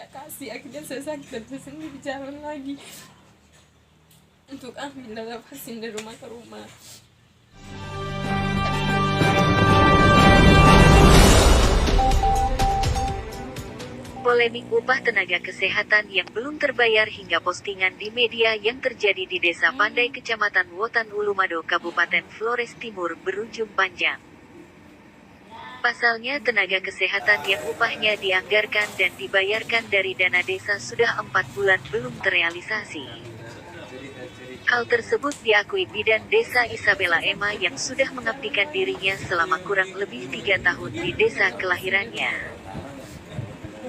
tidak kasih. Akhirnya saya sakit dan saya sendiri jalan lagi untuk ambil dan lepasin dari rumah ke rumah. Polemik upah tenaga kesehatan yang belum terbayar hingga postingan di media yang terjadi di Desa Pandai, Kecamatan Wotan Ulumado, Kabupaten Flores Timur berujung panjang. Pasalnya tenaga kesehatan yang upahnya dianggarkan dan dibayarkan dari dana desa sudah 4 bulan belum terrealisasi. Hal tersebut diakui bidan desa Isabella Emma yang sudah mengabdikan dirinya selama kurang lebih 3 tahun di desa kelahirannya.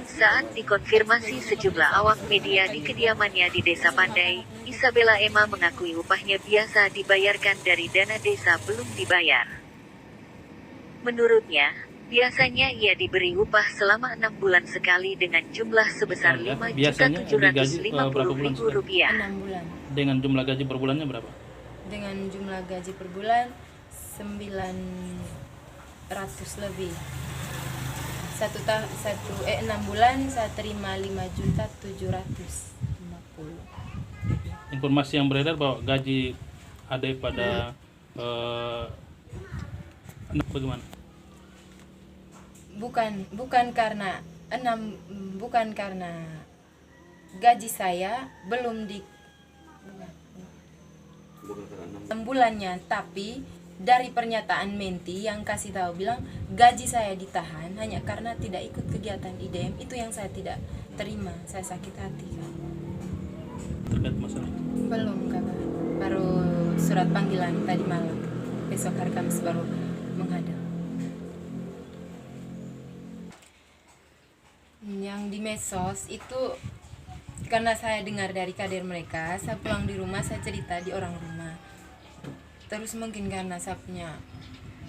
Saat dikonfirmasi sejumlah awak media di kediamannya di Desa Pandai, Isabella Emma mengakui upahnya biasa dibayarkan dari dana desa belum dibayar. Menurutnya, biasanya ia diberi upah selama 6 bulan sekali dengan jumlah sebesar Rp5.750.000. 6 bulan. Dengan jumlah gaji per bulannya berapa? Dengan jumlah gaji per bulan 900 lebih. 6 bulan saya terima 5.750.000. Informasi yang beredar bahwa gaji adik pada bagaimana? Bukan karena gaji saya belum di 6 bulannya, tapi dari pernyataan Menti yang kasih tahu bilang gaji saya ditahan hanya karena tidak ikut kegiatan IDM, itu yang saya tidak terima. Saya sakit hati kan. Terkait masalah itu? Belum kabar, baru surat panggilan tadi malam, besok hari Kamis baru menghadap. Yang di medsos itu karena saya dengar dari kader mereka, saya pulang di rumah saya cerita di orang rumah. Terus mungkin karena saya punya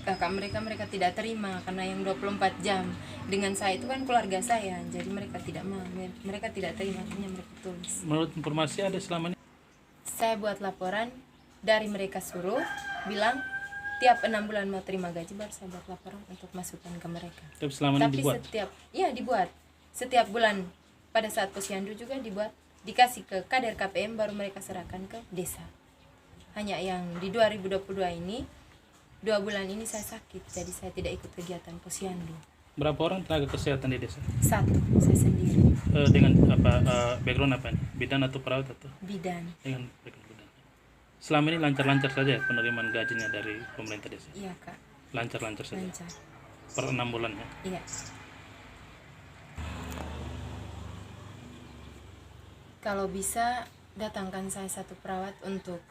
kakak mereka tidak terima karena yang 24 jam dengan saya itu kan keluarga saya, jadi mereka tidak mau, mereka tidak terima, akhirnya mereka tulis. Menurut informasi ada selama ini? Saya buat laporan, dari mereka suruh bilang tiap 6 bulan mau terima gaji baru saya buat laporan untuk masukkan ke mereka. Tapi selama ini dibuat? Dibuat setiap bulan. Pada saat posyandu juga dibuat, dikasih ke kader KPM baru mereka serahkan ke desa. Hanya yang di 2022 ini 2 bulan ini saya sakit, jadi saya tidak ikut kegiatan posyandu. Berapa orang tenaga kesehatan di desa? 1, saya sendiri. Dengan background apa nih? Bidan atau perawat atau? Bidan. Dengan background bidan. Selama ini lancar-lancar saja penerimaan gajinya dari pemerintah desa? Iya kak. Lancar-lancar saja? Lancar. Per 6 bulan ya? Iya. Kalau bisa datangkan saya 1 perawat untuk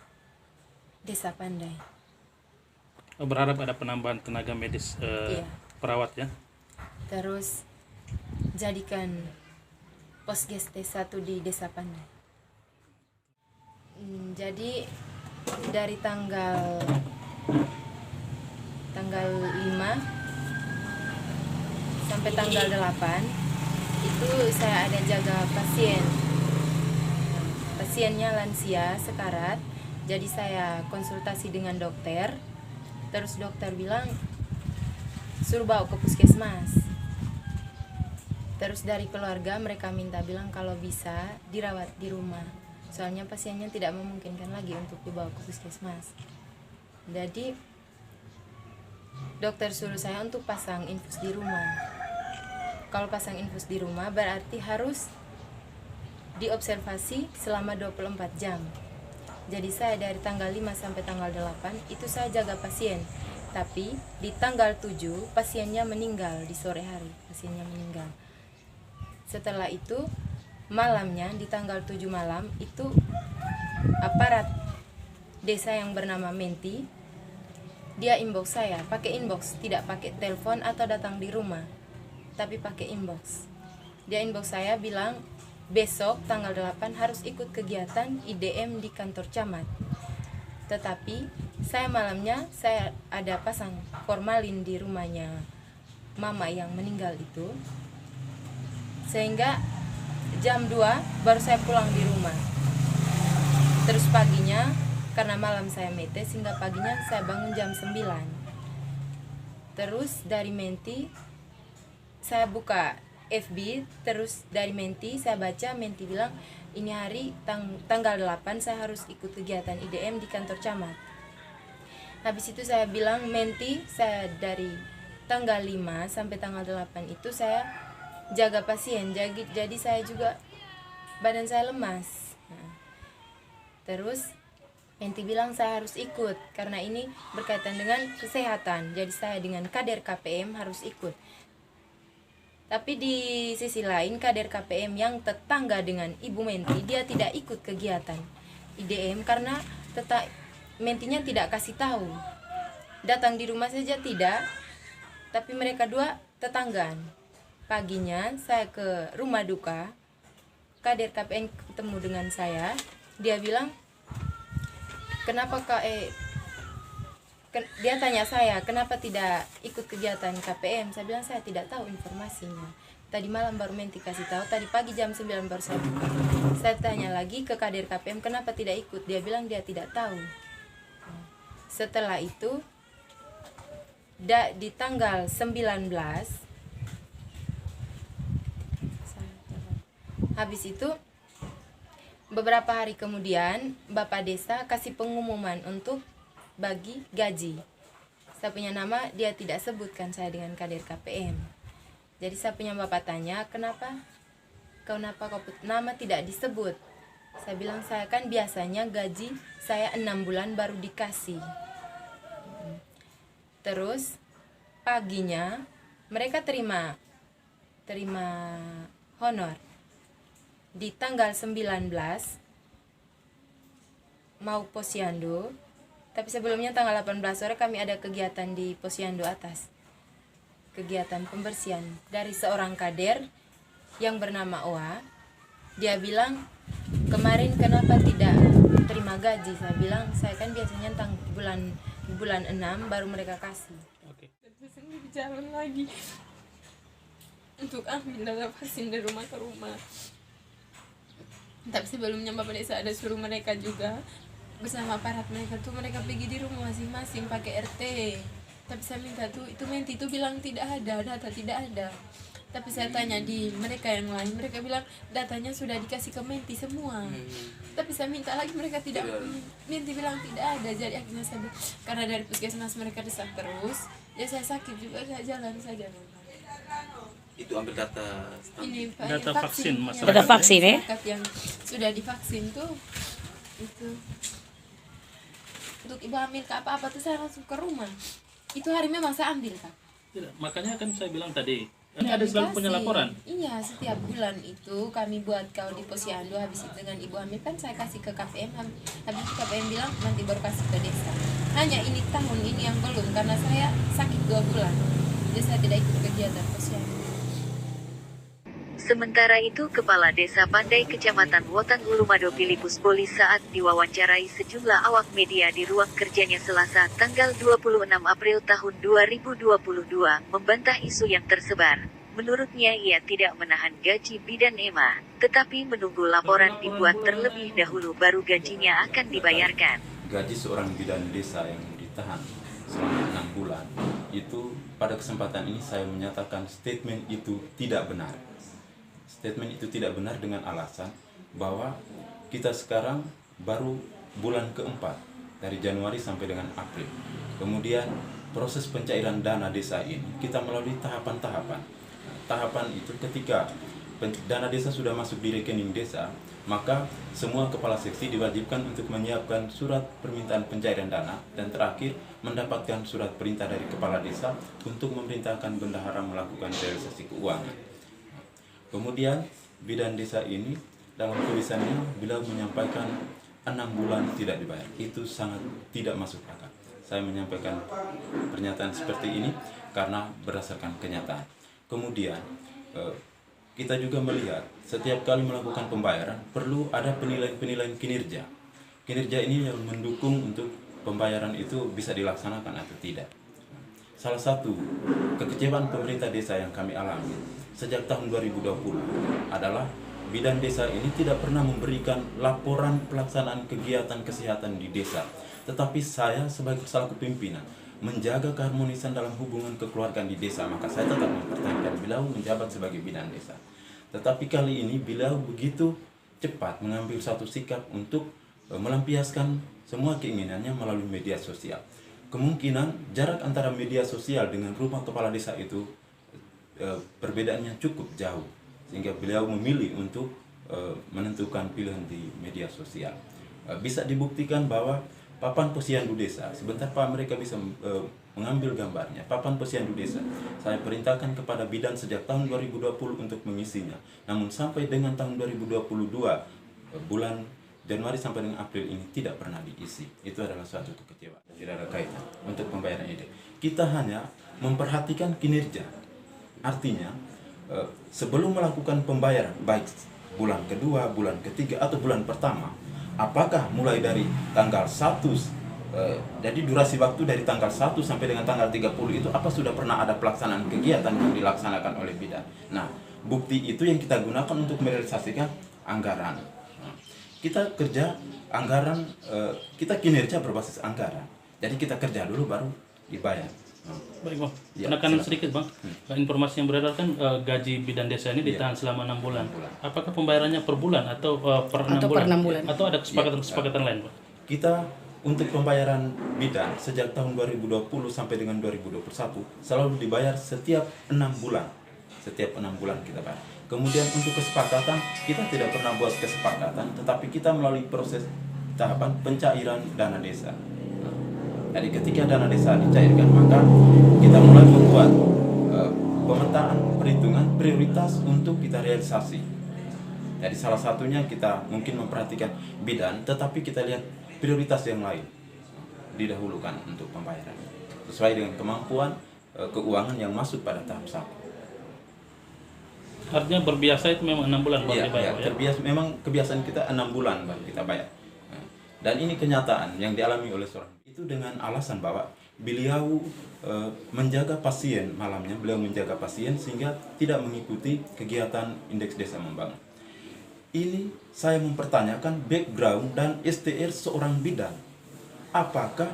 Desa Pandai. Berharap ada penambahan tenaga medis Iya. perawat ya. Terus jadikan Posges T1 di Desa Pandai. Jadi dari tanggal 5 sampai tanggal 8 itu saya ada jaga pasien. Pasiennya lansia sekarat. Jadi saya konsultasi dengan dokter, terus dokter bilang suruh bawa ke puskesmas. Terus dari keluarga mereka minta bilang kalau bisa dirawat di rumah, soalnya pasiennya tidak memungkinkan lagi untuk dibawa ke puskesmas. Jadi dokter suruh saya untuk pasang infus di rumah. Kalau pasang infus di rumah berarti harus diobservasi selama 24 jam. Jadi saya dari tanggal 5 sampai tanggal 8 itu saya jaga pasien. Tapi di tanggal 7 pasiennya meninggal, di sore hari pasiennya meninggal. Setelah itu malamnya di tanggal 7 malam itu aparat desa yang bernama Menti, dia inbox saya, pakai inbox, tidak pakai telepon atau datang di rumah, tapi pakai inbox. Dia inbox saya bilang besok tanggal 8 harus ikut kegiatan IDM di kantor camat. Tetapi saya malamnya saya ada pasang formalin di rumahnya mama yang meninggal itu, sehingga jam 2 baru saya pulang di rumah. Terus paginya karena malam saya mete, sehingga paginya saya bangun jam 9. Terus dari Menti saya buka FB, terus dari Menti saya baca, Menti bilang ini hari tanggal 8 saya harus ikut kegiatan IDM di kantor camat. Habis itu saya bilang, Menti, saya dari tanggal 5 sampai tanggal 8 itu saya jaga pasien, jadi saya juga badan saya lemas. Nah, terus Menti bilang saya harus ikut karena ini berkaitan dengan kesehatan, jadi saya dengan kader KPM harus ikut. Tapi di sisi lain kader KPM yang tetangga dengan Ibu Menti, dia tidak ikut kegiatan IDM karena Mentinya tidak kasih tahu. Datang di rumah saja tidak, tapi mereka dua tetanggaan. Paginya saya ke rumah duka, kader KPM ketemu dengan saya, dia bilang, kenapa dia tanya saya, kenapa tidak ikut kegiatan KPM? Saya bilang saya tidak tahu informasinya. Tadi malam baru Menti kasih tahu, tadi pagi jam 9 baru saya buka. Saya tanya lagi ke kader KPM, kenapa tidak ikut? Dia bilang dia tidak tahu. Setelah itu, di tanggal 19, habis itu, beberapa hari kemudian, Bapak Desa kasih pengumuman untuk bagi gaji. Saya punya nama, dia tidak sebutkan saya dengan kader KPM. Jadi saya punya bapak tanya, kenapa kau nama tidak disebut? Saya bilang, saya kan biasanya gaji saya 6 bulan baru dikasih. Terus paginya mereka terima honor. Di tanggal 19 mau posyandu. Tapi sebelumnya tanggal 18 sore kami ada kegiatan di posyandu atas. Kegiatan pembersihan dari seorang kader yang bernama Oa. Dia bilang, kemarin kenapa tidak terima gaji? Saya bilang, saya kan biasanya bulan 6 baru mereka kasih. Oke. Terus ini berjalan lagi untuk ambil dana vaksin dari rumah ke rumah. Tapi sebelumnya Bapak Desa ada suruh mereka juga bersama aparat mereka tuh, mereka pergi di rumah masing-masing pakai RT. Tapi saya minta tuh, itu Menti tuh bilang tidak ada, data tidak ada. Tapi saya tanya di mereka yang lain, mereka bilang datanya sudah dikasih ke Menti semua. Tapi saya minta lagi, mereka tidak, Menti bilang tidak ada. Jadi akhirnya saya bilang, karena dari puskesmas mereka desak terus, ya saya sakit juga, saya jalan saja. Itu ambil data Ini Data vaksin masyarakat. Data vaksin ya? Masyarakat yang sudah divaksin tuh, itu untuk ibu hamil ke apa-apa tuh saya langsung ke rumah. Itu hari memang saya ambil, Kak. Tidak, makanya kan saya bilang tadi, ini ada selalu punya laporan. Iya, setiap bulan itu kami buat kalau di posyandu, habis itu dengan ibu hamil kan saya kasih ke KPM, habis itu KPM bilang nanti baru kasih ke desa. Hanya ini tahun ini yang belum karena saya sakit 2 bulan, jadi saya tidak ikut kegiatan posyandu. Sementara itu Kepala Desa Pandai Kecamatan Wotan Ulumado Filipus Bolis saat diwawancarai sejumlah awak media di ruang kerjanya Selasa tanggal 26 April tahun 2022 membantah isu yang tersebar. Menurutnya ia tidak menahan gaji bidan Emma, tetapi menunggu laporan dibuat terlebih dahulu baru gajinya akan dibayarkan. gaji seorang bidan desa yang ditahan selama 6 bulan itu pada kesempatan ini saya menyatakan statement itu tidak benar. Statement itu tidak benar dengan alasan bahwa kita sekarang baru bulan keempat dari Januari sampai dengan April. Kemudian proses pencairan dana desa ini kita melalui tahapan-tahapan. Tahapan itu ketika dana desa sudah masuk di rekening desa, maka semua kepala seksi diwajibkan untuk menyiapkan surat permintaan pencairan dana dan terakhir mendapatkan surat perintah dari kepala desa untuk memerintahkan bendahara melakukan realisasi keuangan. Kemudian bidan desa ini dalam tulisannya beliau menyampaikan 6 bulan tidak dibayar. Itu sangat tidak masuk akal. Saya menyampaikan pernyataan seperti ini karena berdasarkan kenyataan. Kemudian kita juga melihat setiap kali melakukan pembayaran perlu ada penilaian kinerja. Kinerja ini yang mendukung untuk pembayaran itu bisa dilaksanakan atau tidak. Salah satu kekecewaan pemerintah desa yang kami alami sejak tahun 2020 adalah bidan desa ini tidak pernah memberikan laporan pelaksanaan kegiatan kesehatan di desa. Tetapi saya sebagai selaku pimpinan menjaga keharmonisan dalam hubungan kekeluargaan di desa, maka saya tetap mempertahankan beliau menjabat sebagai bidan desa. Tetapi kali ini beliau begitu cepat mengambil satu sikap untuk melampiaskan semua keinginannya melalui media sosial. Kemungkinan jarak antara media sosial dengan rumah kepala desa itu perbedaannya cukup jauh, sehingga beliau memilih untuk menentukan pilihan di media sosial. Bisa dibuktikan bahwa papan posyandu desa, sebentar Pak mereka bisa mengambil gambarnya. Papan posyandu desa, saya perintahkan kepada bidan sejak tahun 2020 untuk mengisinya. Namun sampai dengan tahun 2022, bulan Januari sampai dengan April ini tidak pernah diisi. Itu adalah suatu kekecewaan. Tidak ada kaitan untuk pembayaran ide. Kita hanya memperhatikan kinerja. Artinya, sebelum melakukan pembayaran, baik bulan kedua, bulan ketiga, atau bulan pertama, apakah mulai dari tanggal 1, jadi durasi waktu dari tanggal 1 sampai dengan tanggal 30 itu apa sudah pernah ada pelaksanaan kegiatan yang dilaksanakan oleh bidan. Nah, bukti itu yang kita gunakan untuk merealisasikan anggaran. Kita kerja anggaran, kita kinerja berbasis anggaran. Jadi kita kerja dulu baru dibayar. Baik Bang, Ya, penekanan silakan. sedikit Bang. Informasi yang beredar kan gaji bidan desa ini ditahan selama 6 bulan. Apakah pembayarannya per bulan atau per 6 Atau per 6 bulan. Atau ada kesepakatan-kesepakatan lain Bang? Kita untuk pembayaran bidan sejak tahun 2020 sampai dengan 2021 selalu dibayar setiap 6 bulan. Setiap 6 bulan kita bayar. Kemudian untuk kesepakatan, kita tidak pernah buat kesepakatan, tetapi kita melalui proses tahapan pencairan dana desa. Jadi ketika dana desa dicairkan, maka kita mulai membuat pemetaan perhitungan prioritas untuk kita realisasi. Jadi salah satunya kita mungkin memperhatikan bidan, tetapi kita lihat prioritas yang lain didahulukan untuk pembayaran sesuai dengan kemampuan keuangan yang masuk pada tahap 1. Artinya berbiasa itu memang 6 bulan baru Iya, dibayar ya? terbiasa, memang kebiasaan kita 6 bulan baru kita bayar. Nah, dan ini kenyataan yang dialami oleh seorang itu dengan alasan bahwa beliau menjaga pasien malamnya, beliau menjaga pasien sehingga tidak mengikuti kegiatan indeks desa membangun. Ini saya mempertanyakan background dan STR seorang bidan. Apakah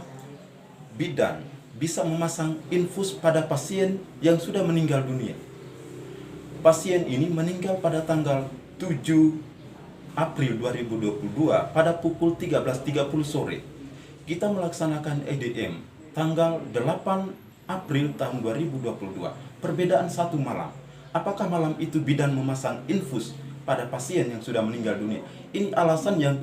bidan bisa memasang infus pada pasien yang sudah meninggal dunia? Pasien ini meninggal pada tanggal 7 April 2022 pada pukul 13.30 sore. Kita melaksanakan EDM tanggal 8 April tahun 2022. Perbedaan 1 malam. Apakah malam itu bidan memasang infus pada pasien yang sudah meninggal dunia? Ini alasan yang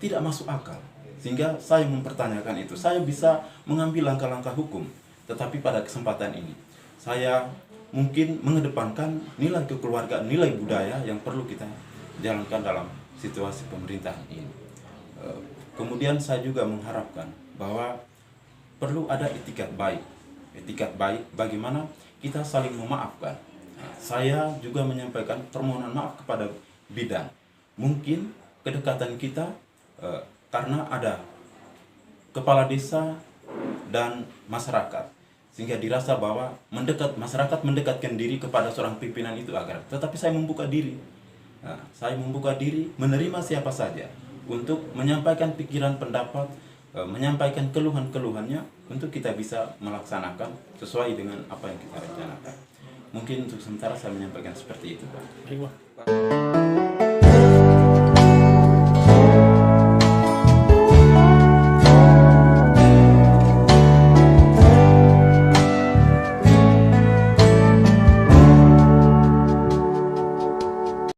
tidak masuk akal. Sehingga saya mempertanyakan itu. Saya bisa mengambil langkah-langkah hukum. Tetapi pada kesempatan ini, saya mungkin mengedepankan nilai kekeluargaan, nilai budaya yang perlu kita jalankan dalam situasi pemerintahan ini. Kemudian saya juga mengharapkan bahwa perlu ada etikat baik. Etikat baik bagaimana kita saling memaafkan. Saya juga menyampaikan permohonan maaf kepada bidan. Mungkin kedekatan kita karena ada kepala desa dan masyarakat, sehingga dirasa bahwa masyarakat mendekatkan diri kepada seorang pimpinan itu agar. Tetapi saya membuka diri. Saya membuka diri menerima siapa saja untuk menyampaikan pikiran, pendapat, menyampaikan keluhan-keluhannya untuk kita bisa melaksanakan sesuai dengan apa yang kita rencanakan. Mungkin untuk sementara saya menyampaikan seperti itu, Pak. Baik Bang.